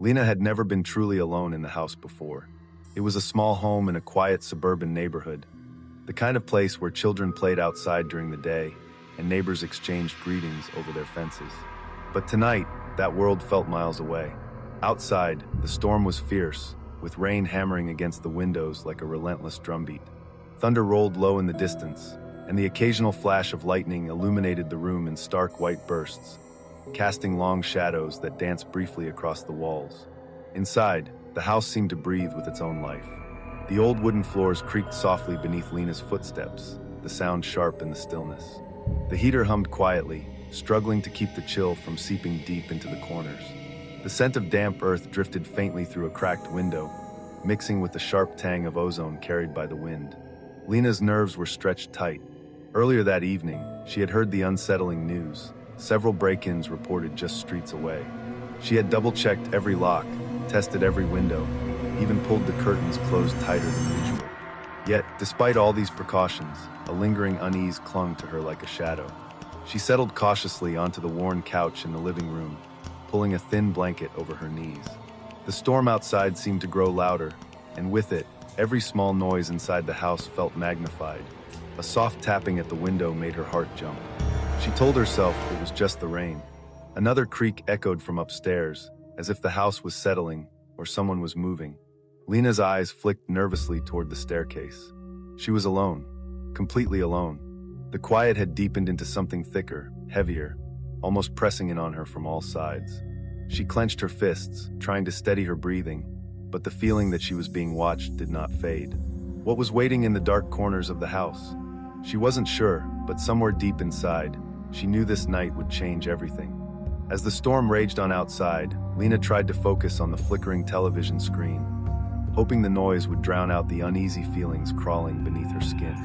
Lena had never been truly alone in the house before. It was a small home in a quiet suburban neighborhood, the kind of place where children played outside during the day and neighbors exchanged greetings over their fences. But tonight, that world felt miles away. Outside, the storm was fierce, with rain hammering against the windows like a relentless drumbeat. Thunder rolled low in the distance, and the occasional flash of lightning illuminated the room in stark white bursts, casting long shadows that danced briefly across the walls. Inside, the house seemed to breathe with its own life. The old wooden floors creaked softly beneath Lena's footsteps, the sound sharp in the stillness. The heater hummed quietly, struggling to keep the chill from seeping deep into the corners. The scent of damp earth drifted faintly through a cracked window, mixing with the sharp tang of ozone carried by the wind. Lena's nerves were stretched tight. Earlier that evening, she had heard the unsettling news. Several break-ins reported just streets away. She had double-checked every lock, tested every window, even pulled the curtains closed tighter than usual. Yet, despite all these precautions, a lingering unease clung to her like a shadow. She settled cautiously onto the worn couch in the living room, pulling a thin blanket over her knees. The storm outside seemed to grow louder, and with it, every small noise inside the house felt magnified. A soft tapping at the window made her heart jump. She told herself it was just the rain. Another creak echoed from upstairs, as if the house was settling or someone was moving. Lena's eyes flicked nervously toward the staircase. She was alone, completely alone. The quiet had deepened into something thicker, heavier, almost pressing in on her from all sides. She clenched her fists, trying to steady her breathing, but the feeling that she was being watched did not fade. What was waiting in the dark corners of the house? She wasn't sure, but somewhere deep inside, she knew this night would change everything. As the storm raged on outside, Lena tried to focus on the flickering television screen, hoping the noise would drown out the uneasy feelings crawling beneath her skin.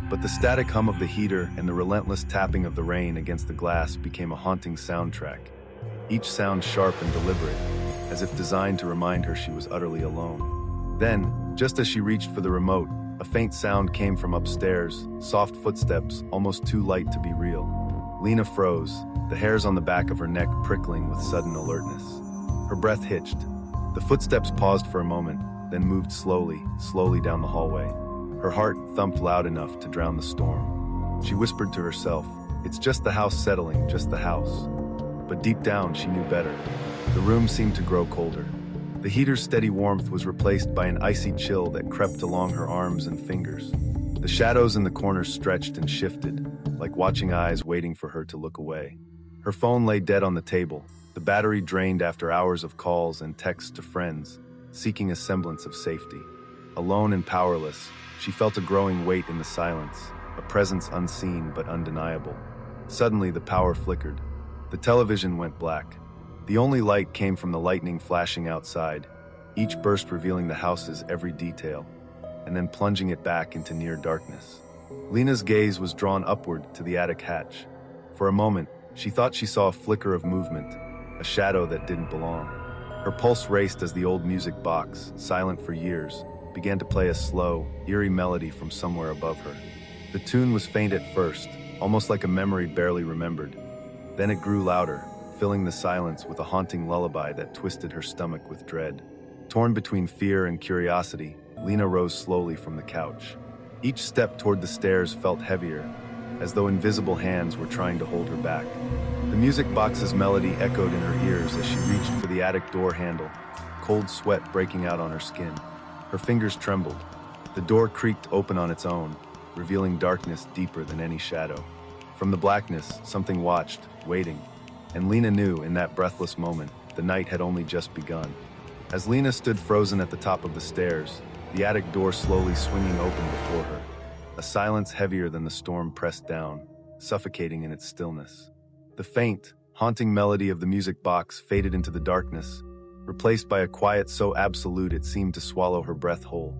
But the static hum of the heater and the relentless tapping of the rain against the glass became a haunting soundtrack, each sound sharp and deliberate, as if designed to remind her she was utterly alone. Then, just as she reached for the remote, a faint sound came from upstairs, soft footsteps, almost too light to be real. Lena froze, the hairs on the back of her neck prickling with sudden alertness. Her breath hitched. The footsteps paused for a moment, then moved slowly down the hallway. Her heart thumped loud enough to drown the storm. She whispered to herself, "It's just the house settling, just the house." But deep down, she knew better. The room seemed to grow colder. The heater's steady warmth was replaced by an icy chill that crept along her arms and fingers. The shadows in the corners stretched and shifted, like watching eyes waiting for her to look away. Her phone lay dead on the table, the battery drained after hours of calls and texts to friends, seeking a semblance of safety. Alone and powerless, she felt a growing weight in the silence, a presence unseen but undeniable. Suddenly, the power flickered. The television went black. The only light came from the lightning flashing outside, each burst revealing the house's every detail, and then plunging it back into near darkness. Lena's gaze was drawn upward to the attic hatch. For a moment, she thought she saw a flicker of movement, a shadow that didn't belong. Her pulse raced as the old music box, silent for years, began to play a slow, eerie melody from somewhere above her. The tune was faint at first, almost like a memory barely remembered. Then it grew louder, filling the silence with a haunting lullaby that twisted her stomach with dread. Torn between fear and curiosity, Lena rose slowly from the couch. Each step toward the stairs felt heavier, as though invisible hands were trying to hold her back. The music box's melody echoed in her ears as she reached for the attic door handle, cold sweat breaking out on her skin. Her fingers trembled. The door creaked open on its own, revealing darkness deeper than any shadow. From the blackness, something watched, waiting. And Lena knew, in that breathless moment, the night had only just begun. As Lena stood frozen at the top of the stairs, the attic door slowly swinging open before her. A silence heavier than the storm pressed down, suffocating in its stillness. The faint, haunting melody of the music box faded into the darkness, replaced by a quiet so absolute it seemed to swallow her breath whole.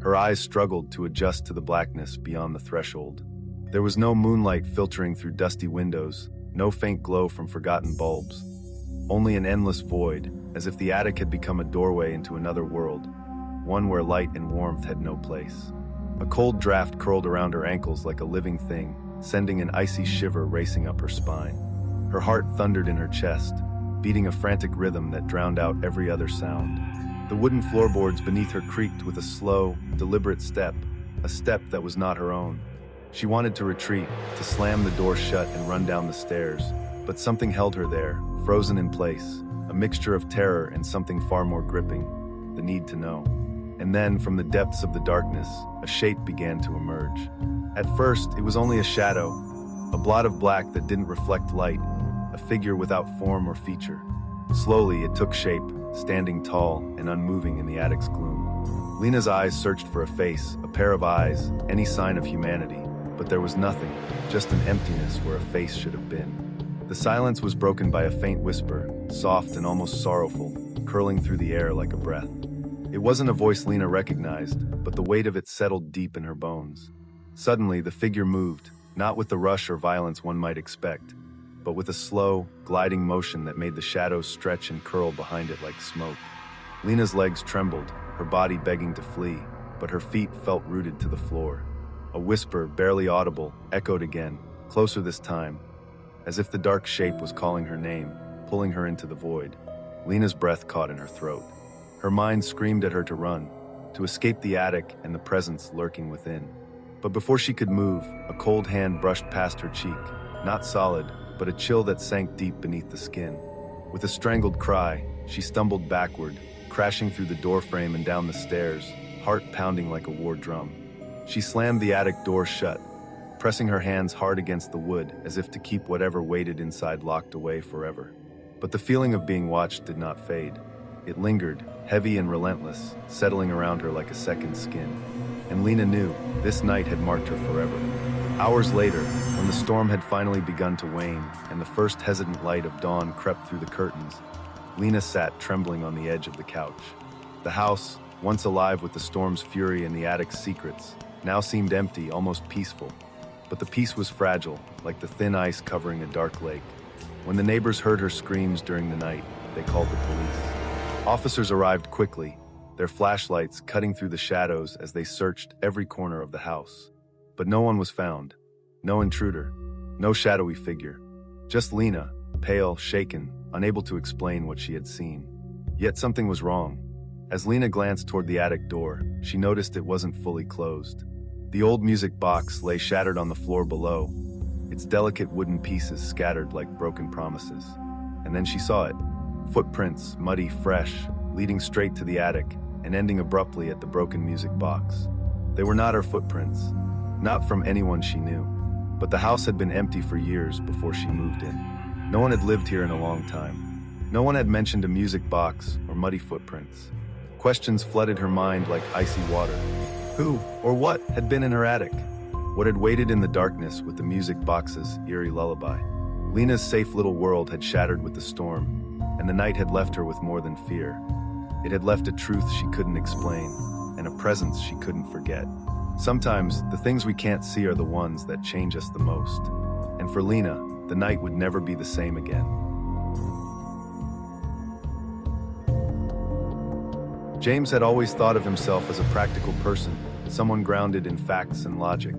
Her eyes struggled to adjust to the blackness beyond the threshold. There was no moonlight filtering through dusty windows, no faint glow from forgotten bulbs. Only an endless void, as if the attic had become a doorway into another world, one where light and warmth had no place. A cold draft curled around her ankles like a living thing, sending an icy shiver racing up her spine. Her heart thundered in her chest, beating a frantic rhythm that drowned out every other sound. The wooden floorboards beneath her creaked with a slow, deliberate step, a step that was not her own. She wanted to retreat, to slam the door shut and run down the stairs, but something held her there, frozen in place, a mixture of terror and something far more gripping, the need to know. And then, from the depths of the darkness, a shape began to emerge. At first, it was only a shadow, a blot of black that didn't reflect light, a figure without form or feature. Slowly, it took shape, standing tall and unmoving in the attic's gloom. Lena's eyes searched for a face, a pair of eyes, any sign of humanity, but there was nothing, just an emptiness where a face should have been. The silence was broken by a faint whisper, soft and almost sorrowful, curling through the air like a breath. It wasn't a voice Lena recognized, but the weight of it settled deep in her bones. Suddenly, the figure moved, not with the rush or violence one might expect, but with a slow, gliding motion that made the shadows stretch and curl behind it like smoke. Lena's legs trembled, her body begging to flee, but her feet felt rooted to the floor. A whisper, barely audible, echoed again, closer this time, as if the dark shape was calling her name, pulling her into the void. Lena's breath caught in her throat. Her mind screamed at her to run, to escape the attic and the presence lurking within. But before she could move, a cold hand brushed past her cheek, not solid, but a chill that sank deep beneath the skin. With a strangled cry, she stumbled backward, crashing through the doorframe and down the stairs, heart pounding like a war drum. She slammed the attic door shut, pressing her hands hard against the wood as if to keep whatever waited inside locked away forever. But the feeling of being watched did not fade. It lingered, heavy and relentless, settling around her like a second skin. And Lena knew this night had marked her forever. Hours later, when the storm had finally begun to wane and the first hesitant light of dawn crept through the curtains, Lena sat trembling on the edge of the couch. The house, once alive with the storm's fury and the attic's secrets, now seemed empty, almost peaceful. But the peace was fragile, like the thin ice covering a dark lake. When the neighbors heard her screams during the night, they called the police. Officers arrived quickly, their flashlights cutting through the shadows as they searched every corner of the house. But no one was found. No intruder. No shadowy figure. Just Lena, pale, shaken, unable to explain what she had seen. Yet something was wrong. As Lena glanced toward the attic door, she noticed it wasn't fully closed. The old music box lay shattered on the floor below, its delicate wooden pieces scattered like broken promises. And then she saw it. Footprints, muddy, fresh, leading straight to the attic and ending abruptly at the broken music box. They were not her footprints, not from anyone she knew, but the house had been empty for years before she moved in. No one had lived here in a long time. No one had mentioned a music box or muddy footprints. Questions flooded her mind like icy water. Who or what had been in her attic? What had waited in the darkness with the music box's eerie lullaby? Lena's safe little world had shattered with the storm, and the night had left her with more than fear. It had left a truth she couldn't explain, and a presence she couldn't forget. Sometimes, the things we can't see are the ones that change us the most. And for Lena, the night would never be the same again. James had always thought of himself as a practical person, someone grounded in facts and logic.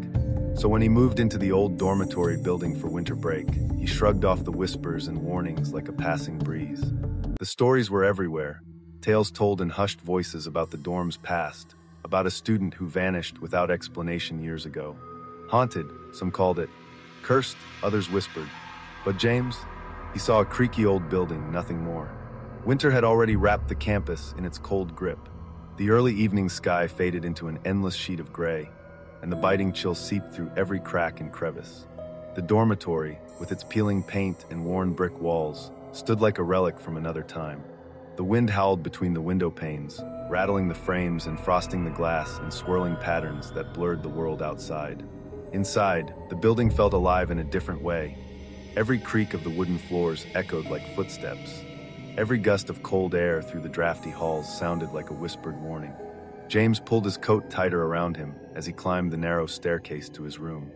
So when he moved into the old dormitory building for winter break, he shrugged off the whispers and warnings like a passing breeze. The stories were everywhere, tales told in hushed voices about the dorm's past, about a student who vanished without explanation years ago. Haunted, some called it. Cursed, others whispered. But James, he saw a creaky old building, nothing more. Winter had already wrapped the campus in its cold grip. The early evening sky faded into an endless sheet of gray, and the biting chill seeped through every crack and crevice. The dormitory, with its peeling paint and worn brick walls, stood like a relic from another time. The wind howled between the window panes, rattling the frames and frosting the glass in swirling patterns that blurred the world outside. Inside, the building felt alive in a different way. Every creak of the wooden floors echoed like footsteps. Every gust of cold air through the drafty halls sounded like a whispered warning. James pulled his coat tighter around him as he climbed the narrow staircase to his room.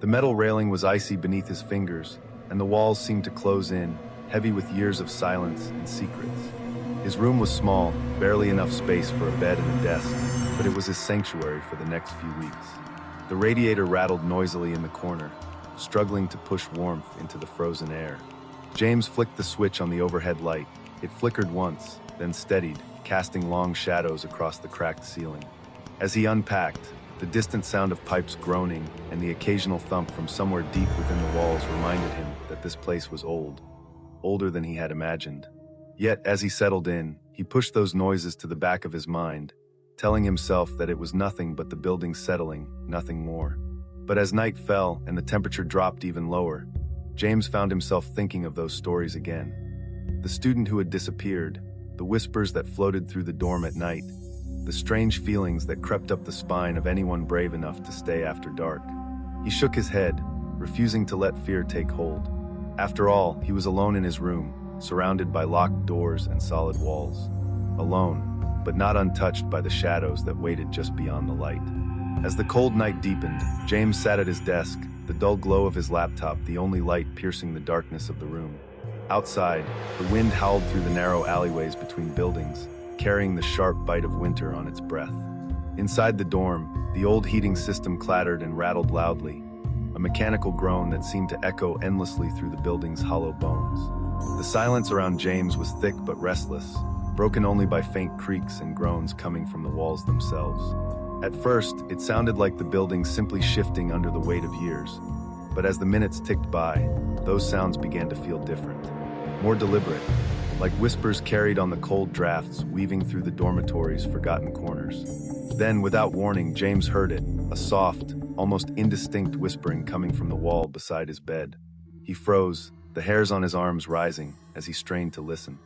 The metal railing was icy beneath his fingers, and the walls seemed to close in, heavy with years of silence and secrets. His room was small, barely enough space for a bed and a desk, but it was his sanctuary for the next few weeks. The radiator rattled noisily in the corner, struggling to push warmth into the frozen air. James flicked the switch on the overhead light. It flickered once, then steadied, casting long shadows across the cracked ceiling. As he unpacked, the distant sound of pipes groaning and the occasional thump from somewhere deep within the walls reminded him that this place was old, older than he had imagined. Yet, as he settled in, he pushed those noises to the back of his mind, telling himself that it was nothing but the building settling, nothing more. But as night fell and the temperature dropped even lower, James found himself thinking of those stories again. The student who had disappeared, the whispers that floated through the dorm at night, the strange feelings that crept up the spine of anyone brave enough to stay after dark. He shook his head, refusing to let fear take hold. After all, he was alone in his room, surrounded by locked doors and solid walls. Alone, but not untouched by the shadows that waited just beyond the light. As the cold night deepened, James sat at his desk, the dull glow of his laptop the only light piercing the darkness of the room. Outside, the wind howled through the narrow alleyways between buildings, carrying the sharp bite of winter on its breath. Inside the dorm, the old heating system clattered and rattled loudly, a mechanical groan that seemed to echo endlessly through the building's hollow bones. The silence around James was thick but restless, broken only by faint creaks and groans coming from the walls themselves. At first, it sounded like the building simply shifting under the weight of years. But as the minutes ticked by, those sounds began to feel different, more deliberate, like whispers carried on the cold drafts weaving through the dormitory's forgotten corners. Then, without warning, James heard it, a soft, almost indistinct whispering coming from the wall beside his bed. He froze, the hairs on his arms rising as he strained to listen.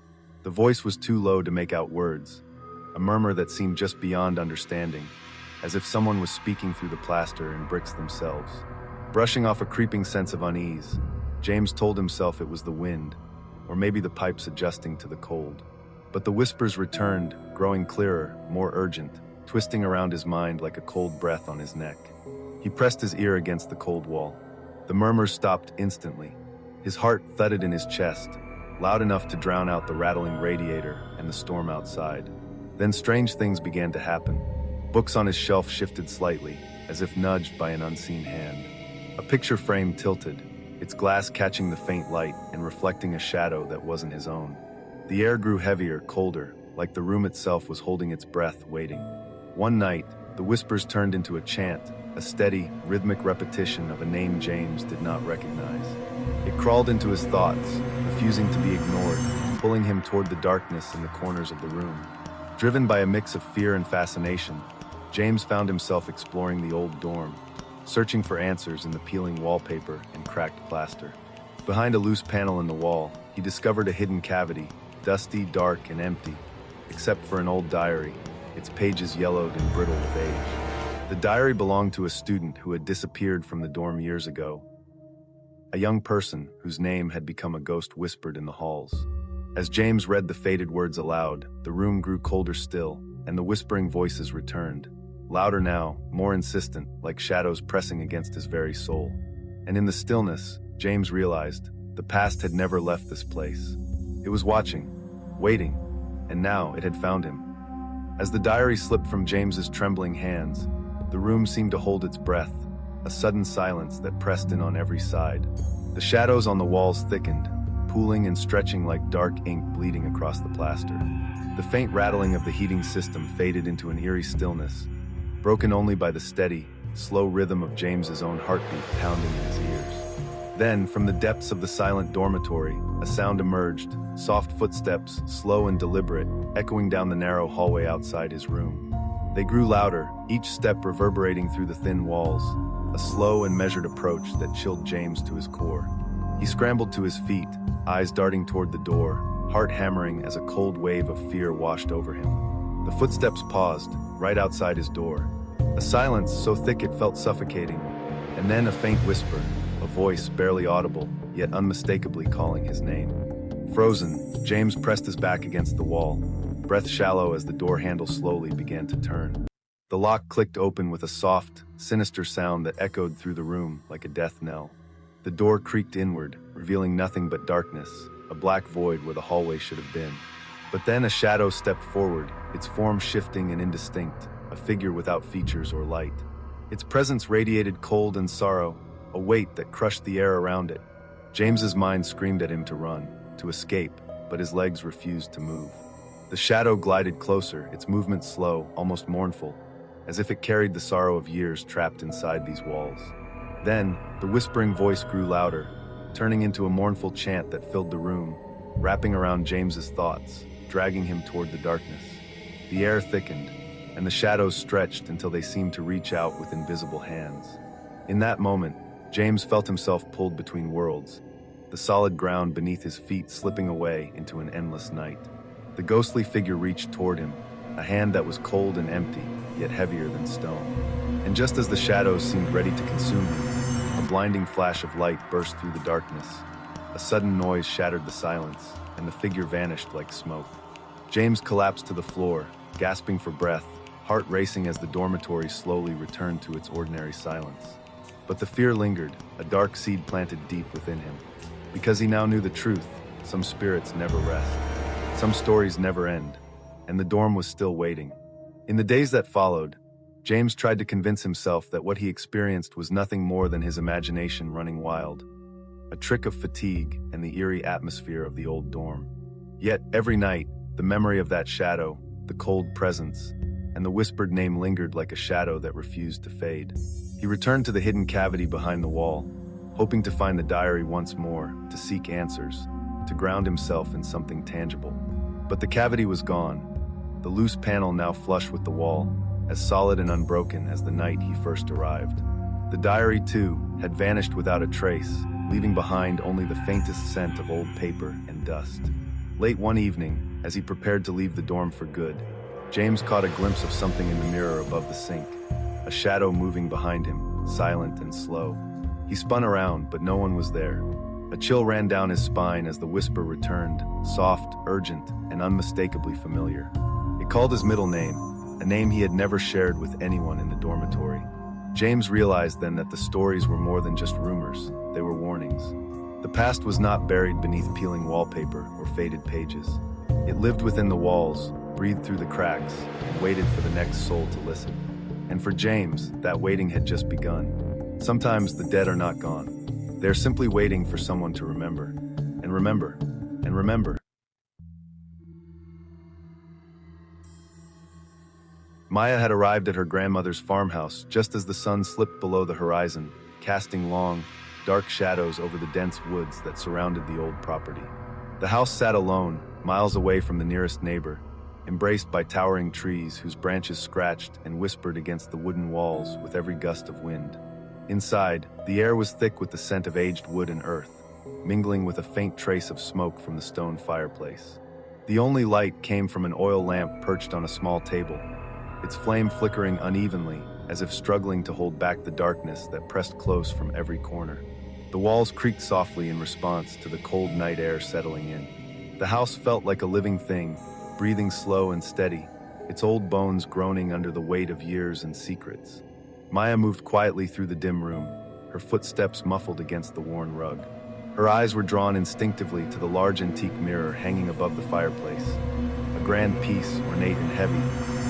The voice was too low to make out words, a murmur that seemed just beyond understanding, as if someone was speaking through the plaster and bricks themselves. Brushing off a creeping sense of unease, James told himself it was the wind, or maybe the pipes adjusting to the cold. But the whispers returned, growing clearer, more urgent, twisting around his mind like a cold breath on his neck. He pressed his ear against the cold wall. The murmurs stopped instantly. His heart thudded in his chest, loud enough to drown out the rattling radiator and the storm outside. Then strange things began to happen. Books on his shelf shifted slightly, as if nudged by an unseen hand. A picture frame tilted, its glass catching the faint light and reflecting a shadow that wasn't his own. The air grew heavier, colder, like the room itself was holding its breath, waiting. One night, the whispers turned into a chant, a steady, rhythmic repetition of a name James did not recognize. It crawled into his thoughts, refusing to be ignored, pulling him toward the darkness in the corners of the room. Driven by a mix of fear and fascination, James found himself exploring the old dorm, searching for answers in the peeling wallpaper and cracked plaster. Behind a loose panel in the wall, he discovered a hidden cavity, dusty, dark, and empty, except for an old diary, its pages yellowed and brittle with age. The diary belonged to a student who had disappeared from the dorm years ago, a young person whose name had become a ghost whispered in the halls. As James read the faded words aloud, the room grew colder still, and the whispering voices returned. Louder now, more insistent, like shadows pressing against his very soul. And in the stillness, James realized the past had never left this place. It was watching, waiting, and now it had found him. As the diary slipped from James's trembling hands, the room seemed to hold its breath, a sudden silence that pressed in on every side. The shadows on the walls thickened, pooling and stretching like dark ink bleeding across the plaster. The faint rattling of the heating system faded into an eerie stillness, broken only by the steady, slow rhythm of James's own heartbeat pounding in his ears. Then, from the depths of the silent dormitory, a sound emerged, soft footsteps, slow and deliberate, echoing down the narrow hallway outside his room. They grew louder, each step reverberating through the thin walls, a slow and measured approach that chilled James to his core. He scrambled to his feet, eyes darting toward the door, heart hammering as a cold wave of fear washed over him. The footsteps paused, right outside his door. A silence so thick it felt suffocating, and then a faint whisper, a voice barely audible, yet unmistakably calling his name. Frozen, James pressed his back against the wall, breath shallow as the door handle slowly began to turn. The lock clicked open with a soft, sinister sound that echoed through the room like a death knell. The door creaked inward, revealing nothing but darkness, a black void where the hallway should have been. But then a shadow stepped forward, its form shifting and indistinct, a figure without features or light. Its presence radiated cold and sorrow, a weight that crushed the air around it. James's mind screamed at him to run, to escape, but his legs refused to move. The shadow glided closer, its movement slow, almost mournful, as if it carried the sorrow of years trapped inside these walls. Then, the whispering voice grew louder, turning into a mournful chant that filled the room, wrapping around James's thoughts, dragging him toward the darkness. The air thickened, and the shadows stretched until they seemed to reach out with invisible hands. In that moment, James felt himself pulled between worlds, the solid ground beneath his feet slipping away into an endless night. The ghostly figure reached toward him, a hand that was cold and empty, yet heavier than stone. And just as the shadows seemed ready to consume him, a blinding flash of light burst through the darkness. A sudden noise shattered the silence, and the figure vanished like smoke. James collapsed to the floor, gasping for breath, heart racing as the dormitory slowly returned to its ordinary silence. But the fear lingered, a dark seed planted deep within him. Because he now knew the truth, some spirits never rest. Some stories never end, and the dorm was still waiting. In the days that followed, James tried to convince himself that what he experienced was nothing more than his imagination running wild, a trick of fatigue and the eerie atmosphere of the old dorm. Yet, every night, the memory of that shadow, the cold presence, and the whispered name lingered like a shadow that refused to fade. He returned to the hidden cavity behind the wall, hoping to find the diary once more, to seek answers, to ground himself in something tangible. But the cavity was gone, the loose panel now flush with the wall, as solid and unbroken as the night he first arrived. The diary, too, had vanished without a trace, leaving behind only the faintest scent of old paper and dust. Late one evening, as he prepared to leave the dorm for good, James caught a glimpse of something in the mirror above the sink, a shadow moving behind him, silent and slow. He spun around, but no one was there. A chill ran down his spine as the whisper returned, soft, urgent, and unmistakably familiar. It called his middle name, a name he had never shared with anyone in the dormitory. James realized then that the stories were more than just rumors, they were warnings. The past was not buried beneath peeling wallpaper or faded pages. It lived within the walls, breathed through the cracks, and waited for the next soul to listen. And for James, that waiting had just begun. Sometimes the dead are not gone. They are simply waiting for someone to remember, and remember, and remember. Maya had arrived at her grandmother's farmhouse just as the sun slipped below the horizon, casting long, dark shadows over the dense woods that surrounded the old property. The house sat alone, miles away from the nearest neighbor, embraced by towering trees whose branches scratched and whispered against the wooden walls with every gust of wind. Inside, the air was thick with the scent of aged wood and earth, mingling with a faint trace of smoke from the stone fireplace. The only light came from an oil lamp perched on a small table, its flame flickering unevenly, as if struggling to hold back the darkness that pressed close from every corner. The walls creaked softly in response to the cold night air settling in. The house felt like a living thing, breathing slow and steady, its old bones groaning under the weight of years and secrets. Maya moved quietly through the dim room, her footsteps muffled against the worn rug. Her eyes were drawn instinctively to the large antique mirror hanging above the fireplace, a grand piece, ornate and heavy,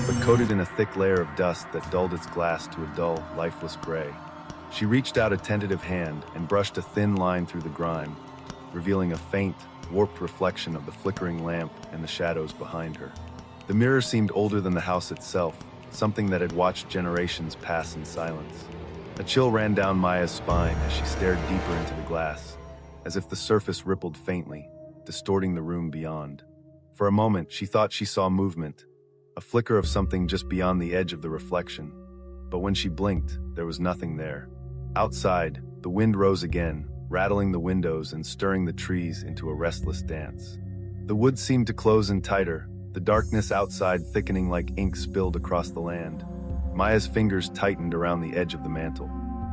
but coated in a thick layer of dust that dulled its glass to a dull, lifeless gray. She reached out a tentative hand and brushed a thin line through the grime, revealing a faint, warped reflection of the flickering lamp and the shadows behind her. The mirror seemed older than the house itself, something that had watched generations pass in silence. A chill ran down Maya's spine as she stared deeper into the glass, as if the surface rippled faintly, distorting the room beyond. For a moment, she thought she saw movement, a flicker of something just beyond the edge of the reflection. But when she blinked, there was nothing there. Outside, the wind rose again, rattling the windows and stirring the trees into a restless dance. The woods seemed to close in tighter, the darkness outside thickening like ink spilled across the land. Maya's fingers tightened around the edge of the mantel.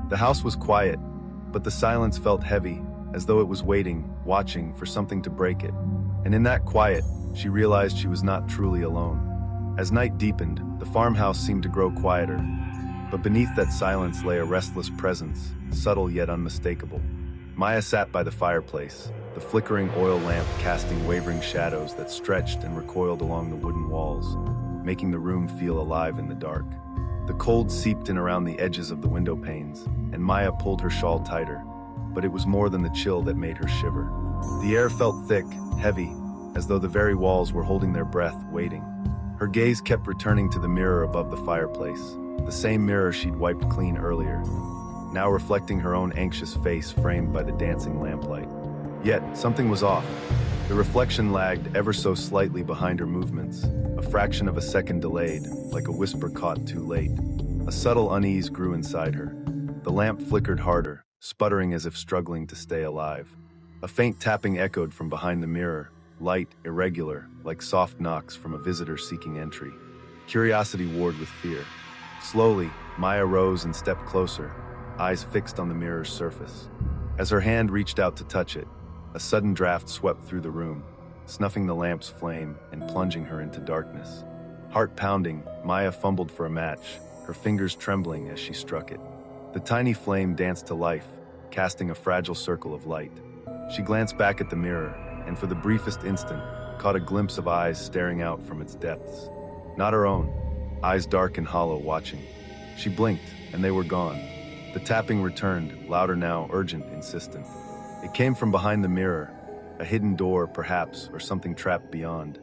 The house was quiet, but the silence felt heavy, as though it was waiting, watching for something to break it. And in that quiet, she realized she was not truly alone. As night deepened, the farmhouse seemed to grow quieter, but beneath that silence lay a restless presence, subtle yet unmistakable. Maya sat by the fireplace, the flickering oil lamp casting wavering shadows that stretched and recoiled along the wooden walls, making the room feel alive in the dark. The cold seeped in around the edges of the window panes, and Maya pulled her shawl tighter, but it was more than the chill that made her shiver. The air felt thick, heavy, as though the very walls were holding their breath, waiting. Her gaze kept returning to the mirror above the fireplace, the same mirror she'd wiped clean earlier, now reflecting her own anxious face framed by the dancing lamplight. Yet, something was off. The reflection lagged ever so slightly behind her movements, a fraction of a second delayed, like a whisper caught too late. A subtle unease grew inside her. The lamp flickered harder, sputtering as if struggling to stay alive. A faint tapping echoed from behind the mirror, light, irregular, like soft knocks from a visitor seeking entry. Curiosity warred with fear. Slowly, Maya rose and stepped closer, eyes fixed on the mirror's surface. As her hand reached out to touch it, a sudden draft swept through the room, snuffing the lamp's flame and plunging her into darkness. Heart pounding, Maya fumbled for a match, her fingers trembling as she struck it. The tiny flame danced to life, casting a fragile circle of light. She glanced back at the mirror, and for the briefest instant, caught a glimpse of eyes staring out from its depths. Not her own, eyes dark and hollow watching. She blinked, and they were gone. The tapping returned, louder now, urgent, insistent. It came from behind the mirror, a hidden door, perhaps, or something trapped beyond.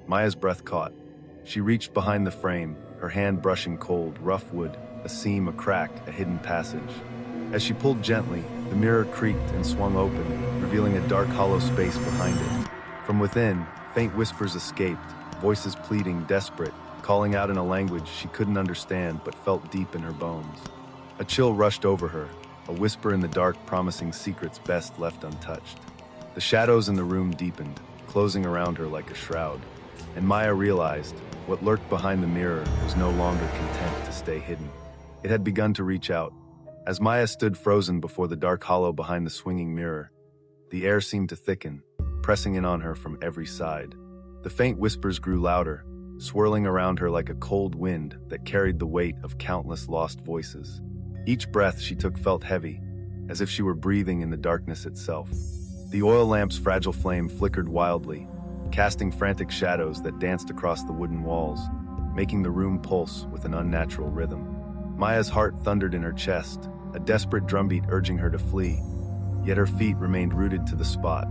Maya's breath caught. She reached behind the frame, her hand brushing cold, rough wood, a seam, a crack, a hidden passage. As she pulled gently, the mirror creaked and swung open, revealing a dark, hollow space behind it. From within, faint whispers escaped, voices pleading, desperate, calling out in a language she couldn't understand but felt deep in her bones. A chill rushed over her, a whisper in the dark promising secrets best left untouched. The shadows in the room deepened, closing around her like a shroud, and Maya realized what lurked behind the mirror was no longer content to stay hidden. It had begun to reach out. As Maya stood frozen before the dark hollow behind the swinging mirror, the air seemed to thicken, pressing in on her from every side. The faint whispers grew louder, swirling around her like a cold wind that carried the weight of countless lost voices. Each breath she took felt heavy, as if she were breathing in the darkness itself. The oil lamp's fragile flame flickered wildly, casting frantic shadows that danced across the wooden walls, making the room pulse with an unnatural rhythm. Maya's heart thundered in her chest, a desperate drumbeat urging her to flee, yet her feet remained rooted to the spot,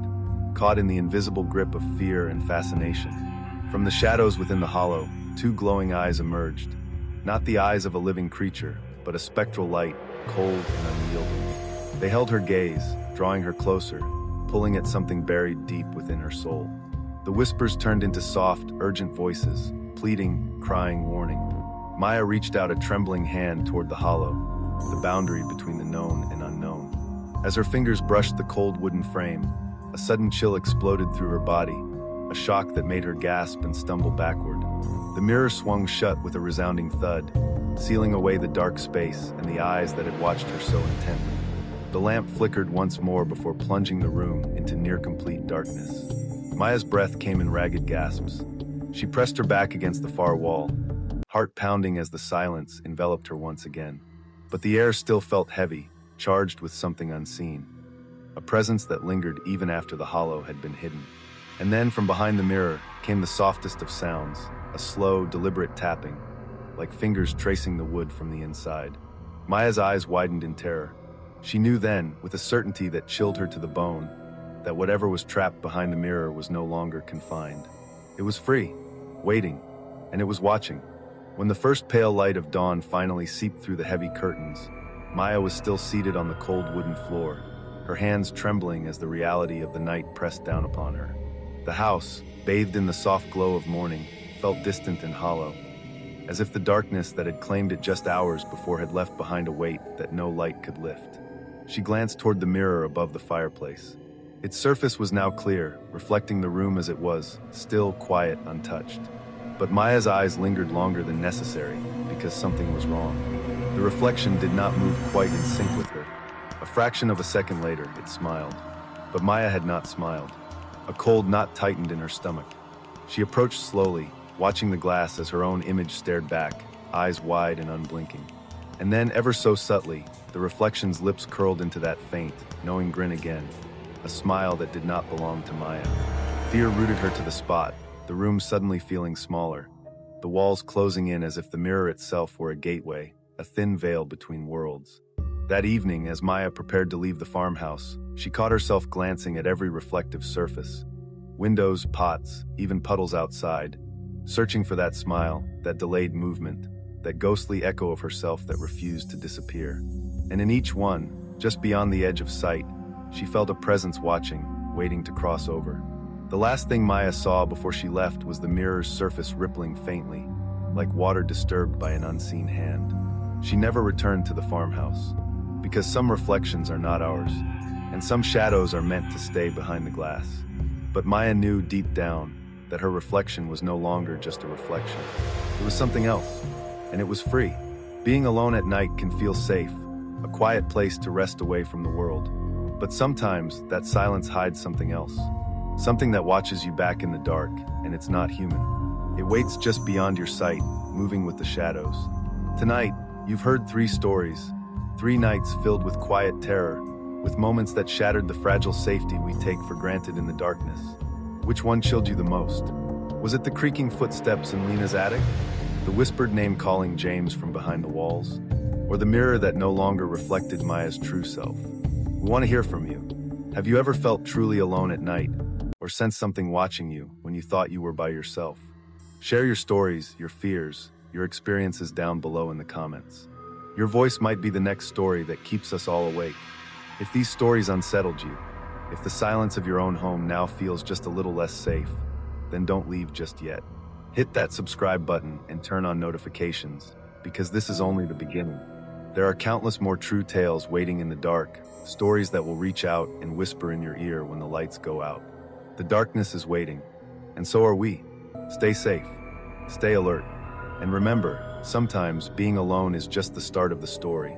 caught in the invisible grip of fear and fascination. From the shadows within the hollow, two glowing eyes emerged, not the eyes of a living creature, but a spectral light, cold and unyielding. They held her gaze, drawing her closer, pulling at something buried deep within her soul. The whispers turned into soft, urgent voices, pleading, crying, warning. Maya reached out a trembling hand toward the hollow, the boundary between the known and unknown. As her fingers brushed the cold wooden frame, a sudden chill exploded through her body, a shock that made her gasp and stumble backward. The mirror swung shut with a resounding thud, sealing away the dark space and the eyes that had watched her so intently. The lamp flickered once more before plunging the room into near-complete darkness. Maya's breath came in ragged gasps. She pressed her back against the far wall, heart pounding as the silence enveloped her once again. But the air still felt heavy, charged with something unseen, a presence that lingered even after the hollow had been hidden. And then from behind the mirror came the softest of sounds, a slow, deliberate tapping, like fingers tracing the wood from the inside. Maya's eyes widened in terror. She knew then, with a certainty that chilled her to the bone, that whatever was trapped behind the mirror was no longer confined. It was free, waiting, and it was watching. When the first pale light of dawn finally seeped through the heavy curtains, Maya was still seated on the cold wooden floor, her hands trembling as the reality of the night pressed down upon her. The house, bathed in the soft glow of morning, felt distant and hollow, as if the darkness that had claimed it just hours before had left behind a weight that no light could lift. She glanced toward the mirror above the fireplace. Its surface was now clear, reflecting the room as it was, still, quiet, untouched. But Maya's eyes lingered longer than necessary, because something was wrong. The reflection did not move quite in sync with her. A fraction of a second later, it smiled. But Maya had not smiled. A cold knot tightened in her stomach. She approached slowly, watching the glass as her own image stared back, eyes wide and unblinking. And then, ever so subtly, the reflection's lips curled into that faint, knowing grin again, a smile that did not belong to Maya. Fear rooted her to the spot, the room suddenly feeling smaller, the walls closing in as if the mirror itself were a gateway, a thin veil between worlds. That evening, as Maya prepared to leave the farmhouse, she caught herself glancing at every reflective surface. Windows, pots, even puddles outside, searching for that smile, that delayed movement, that ghostly echo of herself that refused to disappear. And in each one, just beyond the edge of sight, she felt a presence watching, waiting to cross over. The last thing Maya saw before she left was the mirror's surface rippling faintly, like water disturbed by an unseen hand. She never returned to the farmhouse, because some reflections are not ours, and some shadows are meant to stay behind the glass. But Maya knew deep down that her reflection was no longer just a reflection. It was something else, and it was free. Being alone at night can feel safe, a quiet place to rest away from the world. But sometimes that silence hides something else, something that watches you back in the dark, and it's not human. It waits just beyond your sight, moving with the shadows. Tonight, you've heard 3 stories, 3 nights filled with quiet terror, with moments that shattered the fragile safety we take for granted in the darkness. Which one chilled you the most? Was it the creaking footsteps in Lena's attic? The whispered name calling James from behind the walls? Or the mirror that no longer reflected Maya's true self? We want to hear from you. Have you ever felt truly alone at night, or sensed something watching you when you thought you were by yourself? Share your stories, your fears, your experiences down below in the comments. Your voice might be the next story that keeps us all awake. If these stories unsettled you, if the silence of your own home now feels just a little less safe, then don't leave just yet. Hit that subscribe button and turn on notifications, because this is only the beginning. There are countless more true tales waiting in the dark, stories that will reach out and whisper in your ear when the lights go out. The darkness is waiting, and so are we. Stay safe, stay alert, and remember, sometimes being alone is just the start of the story.